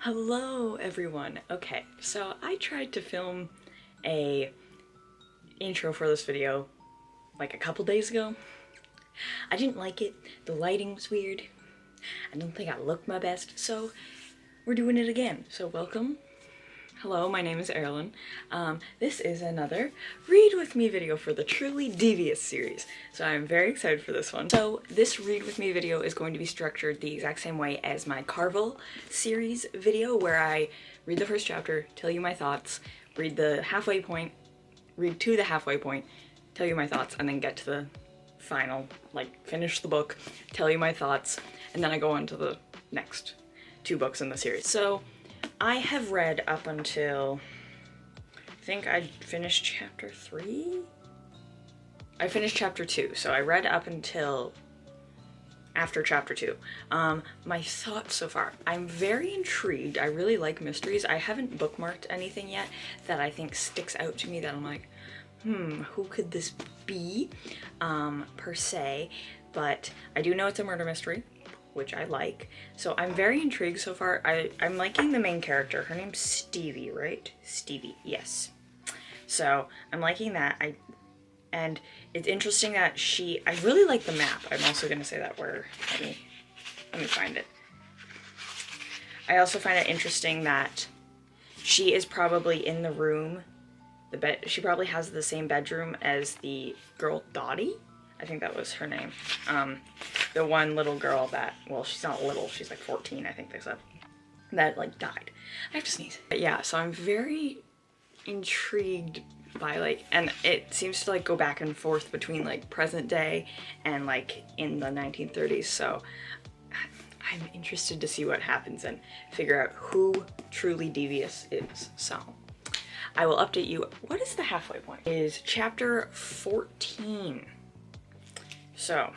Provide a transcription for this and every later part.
Hello everyone. Okay, so I tried to film a intro for this video like a couple days ago. I didn't like it. The lighting was weird. I don't think I looked my best, so we're doing it again. So welcome. Hello, my name is Eirelyn. This is another Read With Me video for the Truly Devious series. So I'm very excited for this one. So this Read With Me video is going to be structured the exact same way as my Carvel series video, where I read the first chapter, tell you my thoughts, read to the halfway point, tell you my thoughts, and then get to the final, like finish the book, tell you my thoughts, and then I go on to the next two books in the series. So I have read up until, I think I finished chapter 3? I finished chapter 2, so I read up until after chapter 2. My thoughts so far, I'm very intrigued. I really like mysteries. I haven't bookmarked anything yet that I think sticks out to me that I'm like, who could this be, per se, but I do know it's a murder mystery, which I like. So I'm very intrigued so far. I'm liking the main character. Her name's Stevie, right? Stevie, yes. So I'm liking that. And it's interesting that I really like the map. I'm also gonna say that word. Let me find it. I also find it interesting that she is probably in the room, she probably has the same bedroom as the girl Dottie. I think that was her name. The one little girl that, well, she's not little, she's like 14, I think they said, that like died. I have to sneeze. But yeah, so I'm very intrigued by like, and it seems to like go back and forth between like present day and like in the 1930s. So I'm interested to see what happens and figure out who truly Devious is. So I will update you. What is the halfway point? It is chapter 14. So,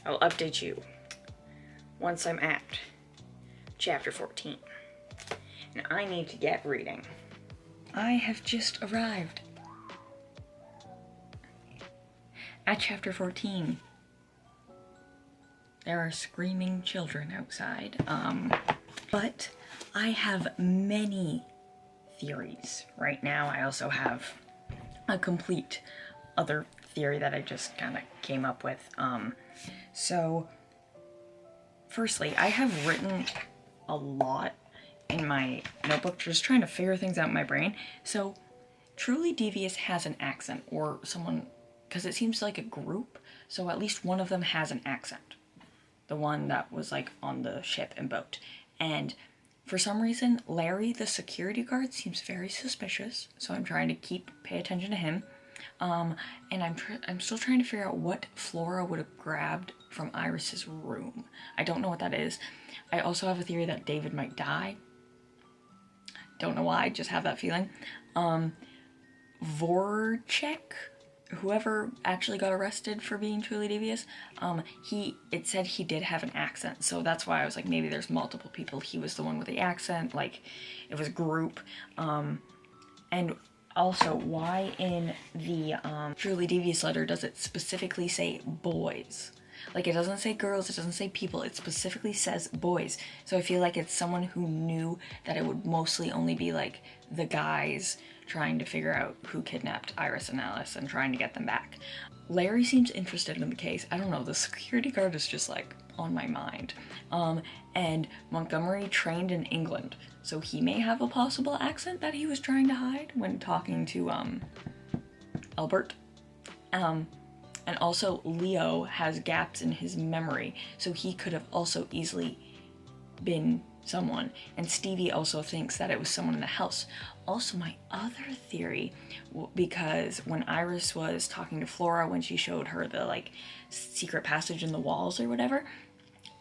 I will update you once I'm at chapter 14. And I need to get reading. I have just arrived at chapter 14. There are screaming children outside. But I have many theories right now. I also have a complete other theory that I just kind of came up with. So firstly, I have written a lot in my notebook just trying to figure things out in my brain. So Truly Devious has an accent, or someone, because it seems like a group, so at least one of them has an accent. The one that was like on the ship and boat. And for some reason, Larry, the security guard, seems very suspicious, so I'm trying to pay attention to him. And I'm still trying to figure out what Flora would have grabbed from Iris's room. I don't know what that is. I also have a theory that David might die. Don't know why, I just have that feeling. Voracek, whoever actually got arrested for being truly devious, it said he did have an accent, so that's why I was like, maybe there's multiple people. He was the one with the accent, like it was a group. And also, why in the Truly Devious letter does it specifically say boys? Like, it doesn't say girls, it doesn't say people, it specifically says boys. So I feel like it's someone who knew that it would mostly only be like the guys trying to figure out who kidnapped Iris and Alice and trying to get them back. Larry seems interested in the case. I don't know, the security guard is just like on my mind. And Montgomery trained in England, so he may have a possible accent that he was trying to hide when talking to Albert. And also Leo has gaps in his memory, so he could have also easily been someone. And Stevie also thinks that it was someone in the house. Also, my other theory, because when Iris was talking to Flora, when she showed her the like secret passage in the walls or whatever,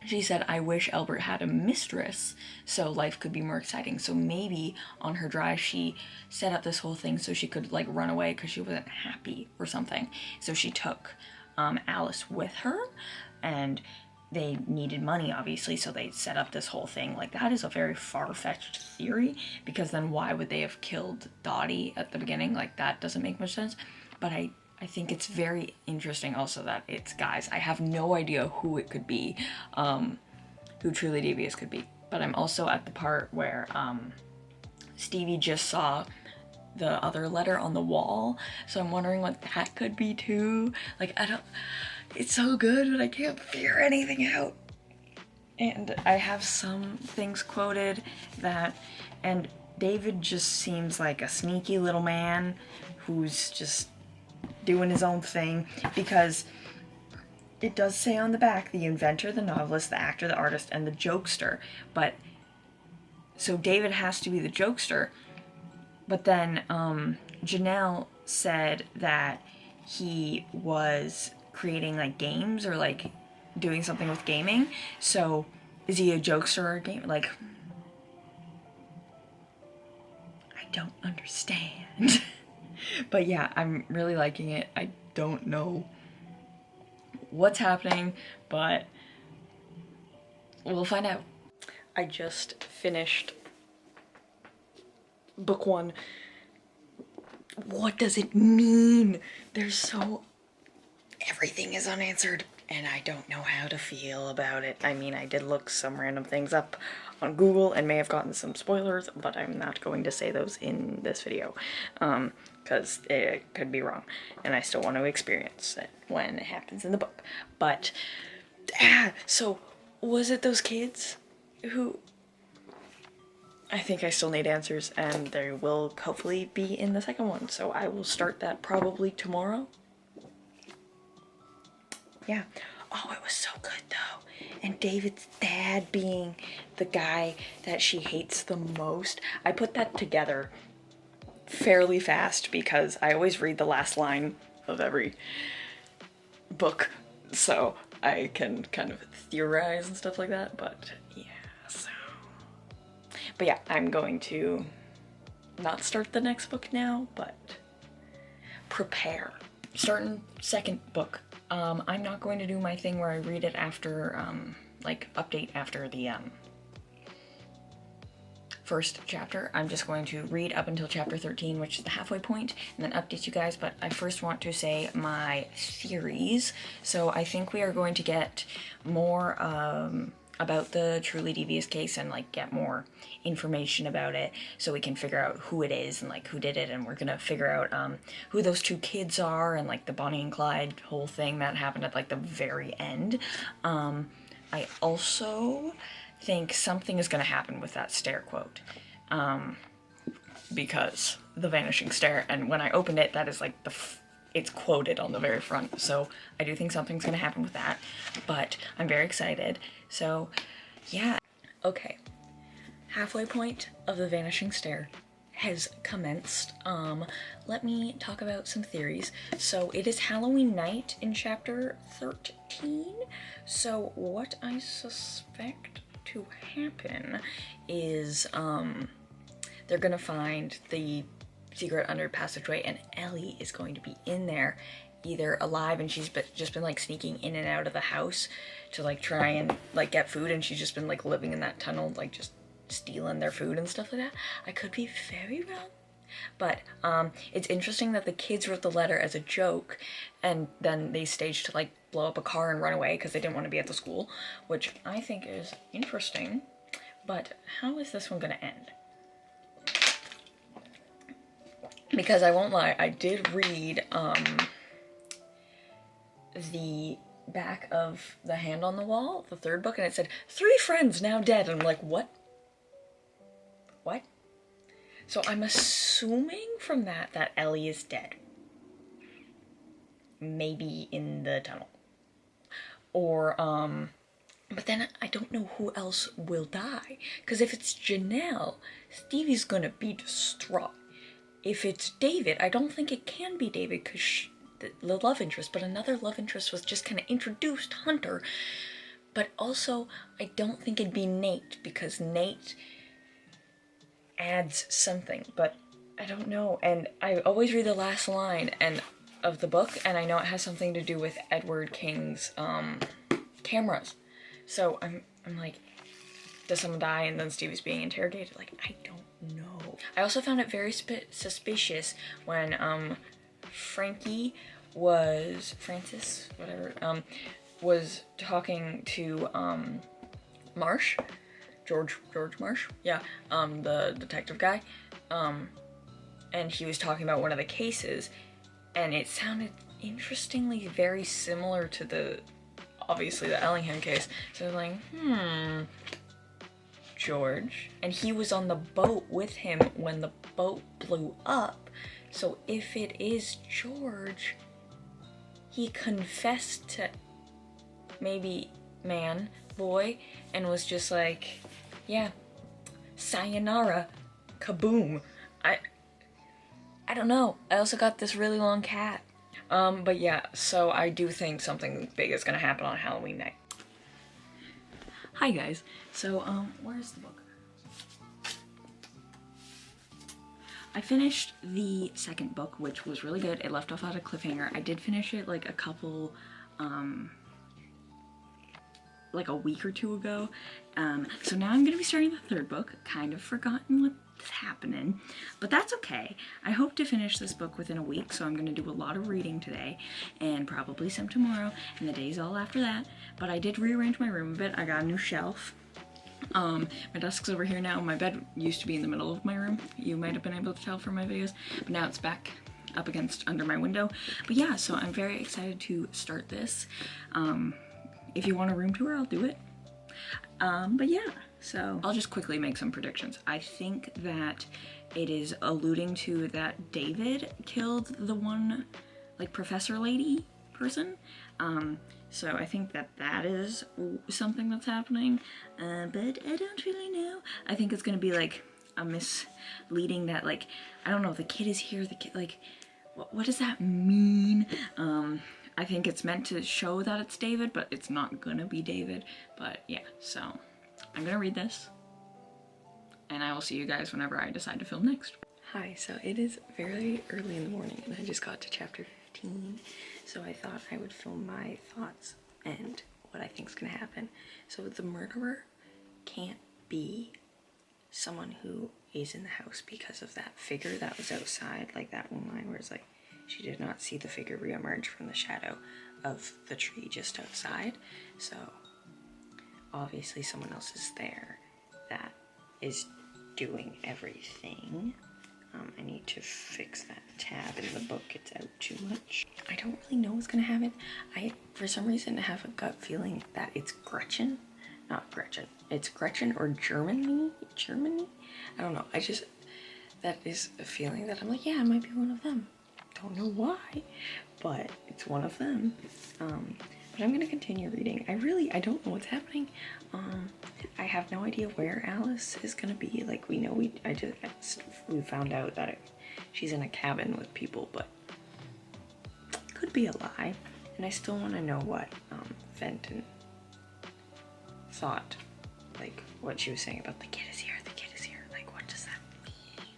she said, I wish Albert had a mistress so life could be more exciting. So maybe on her drive she set up this whole thing so she could like run away because she wasn't happy or something. So she took Alice with her, and they needed money obviously, so they set up this whole thing. Like, that is a very far-fetched theory, because then why would they have killed Dottie at the beginning? Like, that doesn't make much sense. But I think it's very interesting also that it's guys. I have no idea who it could be, who Truly Devious could be. but I'm also at the part where Stevie just saw the other letter on the wall, so I'm wondering what that could be too. Like, it's so good, but I can't figure anything out. And I have some things quoted and David just seems like a sneaky little man who's just doing his own thing, because it does say on the back, the inventor, the novelist, the actor, the artist, and the jokester. But, so David has to be the jokester. But then Janelle said that he was creating like games or like doing something with gaming. So is he a jokester or a game? Like, I don't understand. But yeah, I'm really liking it. I don't know what's happening, but we'll find out. I just finished book 1. What does it mean? Everything is unanswered, and I don't know how to feel about it. I mean, I did look some random things up on Google and may have gotten some spoilers, but I'm not going to say those in this video, because it could be wrong, and I still want to experience it when it happens in the book. But, so, was it those kids who... I think I still need answers, and they will hopefully be in the second one, so I will start that probably tomorrow. Yeah. Oh, it was so good though. And David's dad being the guy that she hates the most. I put that together fairly fast because I always read the last line of every book, so I can kind of theorize and stuff like that, but yeah, so. But yeah, I'm going to not start the next book now, but prepare. Starting second book. I'm not going to do my thing where I read it after, like, update after the, first chapter. I'm just going to read up until chapter 13, which is the halfway point, and then update you guys, but I first want to say my theories. So I think we are going to get more, about the truly devious case and like get more information about it so we can figure out who it is and like who did it, and we're gonna figure out who those 2 kids are and like the Bonnie and Clyde whole thing that happened at like the very end. I also think something is gonna happen with that stair quote, because the vanishing stair, and when I opened it, that is like it's quoted on the very front, so I do think something's gonna happen with that, but I'm very excited. So yeah, okay, halfway point of the vanishing stair has commenced. Let me talk about some theories. So it is Halloween night in chapter 13, so what I suspect to happen is they're gonna find the secret under passageway, and Ellie is going to be in there, either alive, and she's just been like sneaking in and out of the house to like try and like get food, and she's just been like living in that tunnel, like just stealing their food and stuff like that. I could be very wrong, but it's interesting that the kids wrote the letter as a joke, and then they staged to like blow up a car and run away because they didn't want to be at the school, which I think is interesting. But how is this one gonna end? Because I won't lie, I did read the back of The Hand on the Wall, the 3rd book, and it said 3 friends now dead, and I'm like, what? What? So I'm assuming from that Ellie is dead. Maybe in the tunnel. Or, but then I don't know who else will die. Because if it's Janelle, Stevie's gonna be distraught. If it's David, I don't think it can be David because the love interest, but another love interest was just kind of introduced, Hunter. But also, I don't think it'd be Nate because Nate adds something, but I don't know. And I always read the last line of the book, and I know it has something to do with Edward King's cameras. So I'm like, does someone die and then Stevie's being interrogated? Like, I don't know. I also found it very suspicious when Francis, whatever, was talking to Marsh, George Marsh, yeah, the detective guy, and he was talking about one of the cases, and it sounded interestingly very similar to obviously the Ellingham case. So I was like, George. And he was on the boat with him when the boat blew up. So if it is George, he confessed to maybe boy, and was just like, yeah, sayonara, kaboom. I don't know. I also got this really long cat. But yeah, so I do think something big is gonna happen on Halloween night. Hi guys. So, where's the book? I finished the second book, which was really good. It left off at a cliffhanger. I did finish it like a couple, like a week or two ago. So now I'm gonna be starting the third book. Kind of forgotten what's happening, but that's okay. I hope to finish this book within a week, so I'm gonna do a lot of reading today and probably some tomorrow and the days all after that. But I did rearrange my room a bit. I got a new shelf. My desk's over here now. My bed used to be in the middle of my room. You might have been able to tell from my videos, but now it's back up against under my window. But yeah, so I'm very excited to start this. If you want a room tour, I'll do it. But yeah, so I'll just quickly make some predictions. I think that it is alluding to that David killed the one, like, professor lady person. So I think that is something that's happening, but I don't really know. I think it's gonna be like a misleading that, like, I don't know, the kid is here, the kid, like, what does that mean? I think it's meant to show that it's David, but it's not gonna be David. But yeah, so I'm gonna read this, and I will see you guys whenever I decide to film next. Hi, so it is very early in the morning, and I just got to chapter 15, so I thought I would film my thoughts and what I think is gonna happen. So the murderer can't be someone who is in the house because of that figure that was outside, like that one line where it's like, she did not see the figure reemerge from the shadow of the tree just outside. So obviously someone else is there that is doing everything. I need to fix that tab in the book. It's out too much. I don't really know what's gonna happen. I, for some reason, have a gut feeling that it's Gretchen. Not Gretchen. It's Gretchen or Germany? I don't know. That is a feeling that I'm like, yeah, it might be one of them. Don't know why, but it's one of them. But I'm gonna continue reading. I don't know what's happening. I have no idea where Alice is gonna be. Like, we know we found out that she's in a cabin with people, but it could be a lie. And I still want to know what Fenton thought, like what she was saying about the kid is here, like what does that mean?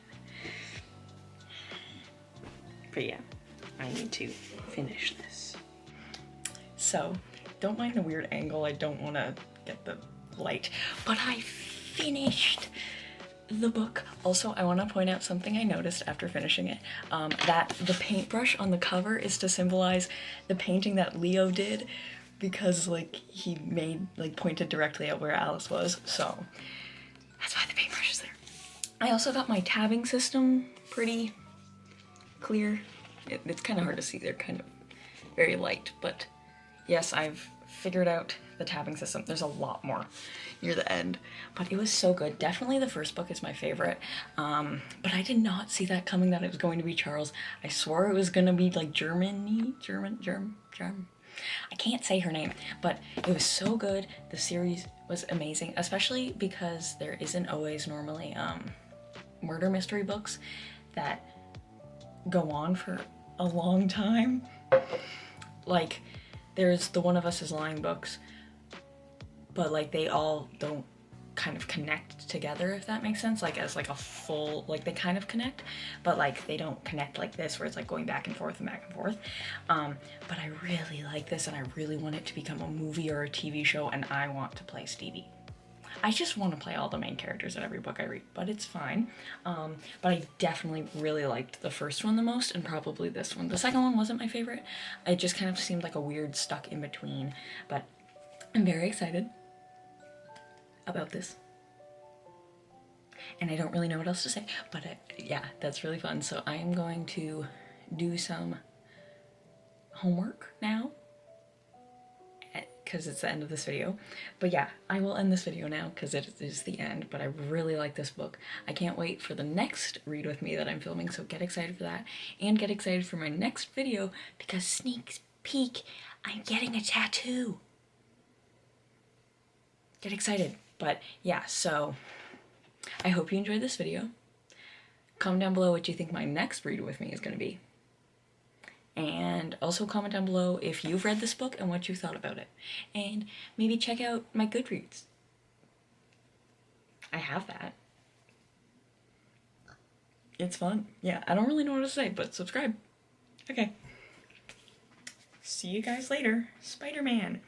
But yeah, I need to finish this. So, don't mind the weird angle, I don't want to get the light, but I finished the book. Also, I want to point out something I noticed after finishing it, that the paintbrush on the cover is to symbolize the painting that Leo did, because like he pointed directly at where Alice was, so that's why the paintbrush is there. I also got my tabbing system pretty clear. It's kind of hard to see, they're kind of very light, but yes, I've figured out the tabbing system. There's a lot more near the end, but it was so good. Definitely the first book is my favorite, but I did not see that coming, that it was going to be Charles. I swore it was gonna be like German. I can't say her name, but it was so good. The series was amazing, especially because there isn't always normally murder mystery books that go on for a long time. Like, there's the One of Us is Lying books, but like they all don't kind of connect together, if that makes sense, like as like a full, like they kind of connect, but like they don't connect like this where it's like going back and forth and back and forth. But I really like this, and I really want it to become a movie or a TV show, and I want to play Stevie. I just want to play all the main characters in every book I read, but it's fine. But I definitely really liked the first one the most, and probably this one. The second one wasn't my favorite. It just kind of seemed like a weird stuck in between, but I'm very excited about this. and I don't really know what else to say, but yeah, that's really fun. So I am going to do some homework now, because it's the end of this video. But yeah, I will end this video now because it is the end, but I really like this book. I can't wait for the next read with me that I'm filming, so get excited for that, and get excited for my next video because sneak peek, I'm getting a tattoo. Get excited. But yeah, so I hope you enjoyed this video. Comment down below what you think my next read with me is going to be. And also comment down below if you've read this book and what you thought about it. And maybe check out my Goodreads. I have that. It's fun. Yeah, I don't really know what to say, but subscribe. Okay. See you guys later. Spider-Man.